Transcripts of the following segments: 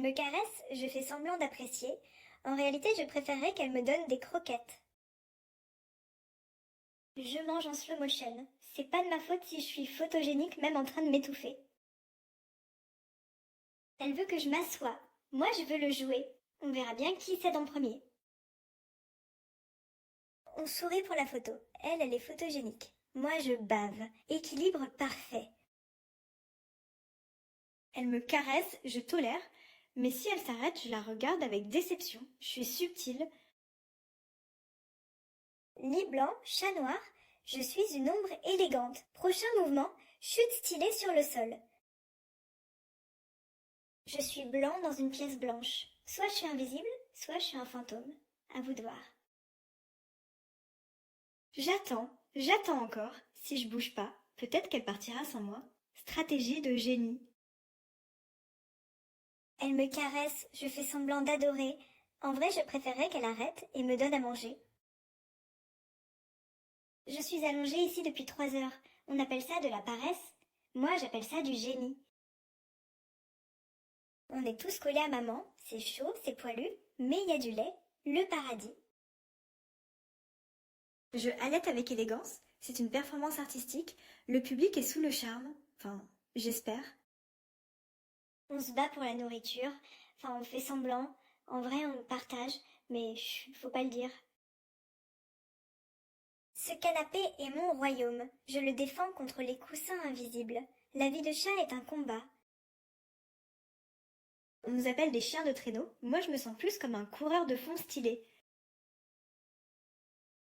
Elle me caresse, je fais semblant d'apprécier. En réalité, je préférerais qu'elle me donne des croquettes. Je mange en slow motion. C'est pas de ma faute si je suis photogénique même en train de m'étouffer. Elle veut que je m'assoie. Moi, je veux le jouer. On verra bien qui cède en premier. On sourit pour la photo. Elle est photogénique. Moi, je bave. Équilibre parfait. Elle me caresse, je tolère, mais si elle s'arrête, je la regarde avec déception. Je suis subtile. Lit blanc, chat noir, je suis une ombre élégante. Prochain mouvement, chute stylée sur le sol. Je suis blanc dans une pièce blanche. Soit je suis invisible, soit je suis un fantôme. À vous de voir. J'attends encore. Si je bouge pas, peut-être qu'elle partira sans moi. Stratégie de génie. Elle me caresse, je fais semblant d'adorer. En vrai, je préférerais qu'elle arrête et me donne à manger. Je suis allongée ici depuis 3 heures. On appelle ça de la paresse. Moi, j'appelle ça du génie. On est tous collés à maman, c'est chaud, c'est poilu, mais il y a du lait, le paradis. Je allaite avec élégance, c'est une performance artistique, le public est sous le charme, enfin, j'espère. On se bat pour la nourriture, enfin on fait semblant, en vrai on partage, mais faut pas le dire. Ce canapé est mon royaume, je le défends contre les coussins invisibles. La vie de chat est un combat. On nous appelle des chiens de traîneau, moi je me sens plus comme un coureur de fond stylé.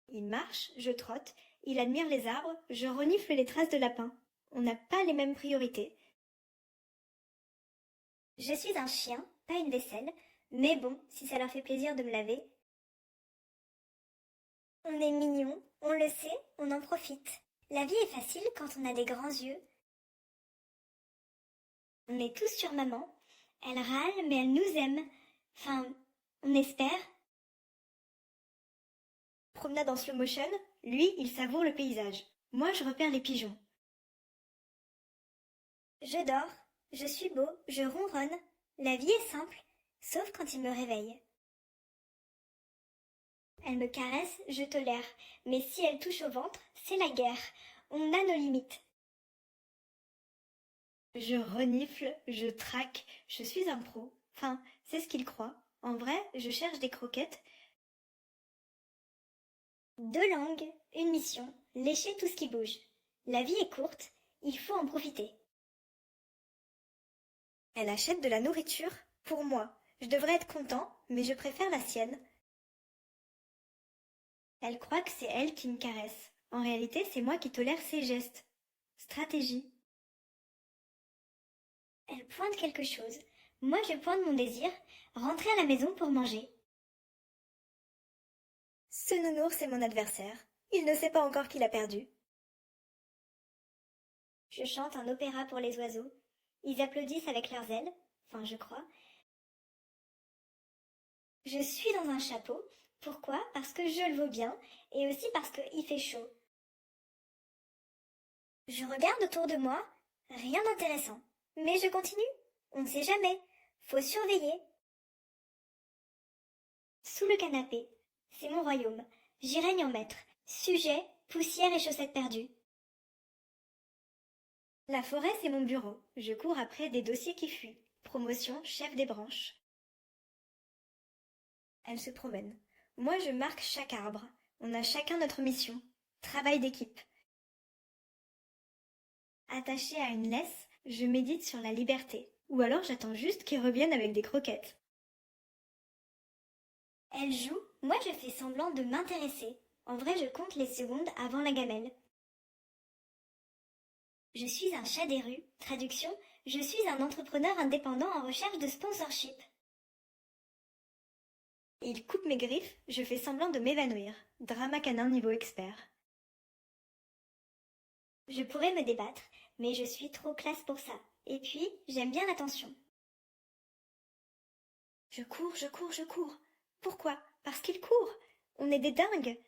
Il marche, je trotte, il admire les arbres, je renifle les traces de lapin. On n'a pas les mêmes priorités. Je suis un chien, pas une vaisselle, mais bon, si ça leur fait plaisir de me laver. On est mignon, on le sait, on en profite. La vie est facile quand on a des grands yeux. On est tous sur maman. Elle râle, mais elle nous aime. Enfin, on espère. Promenade en slow motion, lui, il savoure le paysage. Moi, je repère les pigeons. Je dors, je suis beau, je ronronne. La vie est simple, sauf quand il me réveille. Elle me caresse, je tolère, mais si elle touche au ventre, c'est la guerre. On a nos limites. Je renifle, je traque, je suis un pro. Enfin, c'est ce qu'il croit. En vrai, je cherche des croquettes. 2 langues, une mission, lécher tout ce qui bouge. La vie est courte, il faut en profiter. Elle achète de la nourriture pour moi. Je devrais être content, mais je préfère la sienne. Elle croit que c'est elle qui me caresse. En réalité, c'est moi qui tolère ses gestes. Stratégie. Elle pointe quelque chose. Moi je pointe mon désir, rentrer à la maison pour manger. Ce nounours est mon adversaire. Il ne sait pas encore qu'il a perdu. Je chante un opéra pour les oiseaux. Ils applaudissent avec leurs ailes, enfin je crois. Je suis dans un chapeau. Pourquoi? Parce que je le vaux bien, et aussi parce qu'il fait chaud. Je regarde autour de moi, rien d'intéressant. Mais je continue. On ne sait jamais. Faut surveiller. Sous le canapé. C'est mon royaume. J'y règne en maître. Sujet, poussière et chaussettes perdues. La forêt, c'est mon bureau. Je cours après des dossiers qui fuient. Promotion, chef des branches. Elle se promène. Moi, je marque chaque arbre. On a chacun notre mission. Travail d'équipe. Attachée à une laisse, je médite sur la liberté. Ou alors j'attends juste qu'ils reviennent avec des croquettes. Elle joue, moi je fais semblant de m'intéresser. En vrai, je compte les secondes avant la gamelle. Je suis un chat des rues. Traduction, je suis un entrepreneur indépendant en recherche de sponsorship. Il coupe mes griffes, je fais semblant de m'évanouir. Drama canin niveau expert. Je pourrais me débattre, mais je suis trop classe pour ça. Et puis, j'aime bien l'attention. Je cours. Pourquoi? Parce qu'il court. On est des dingues.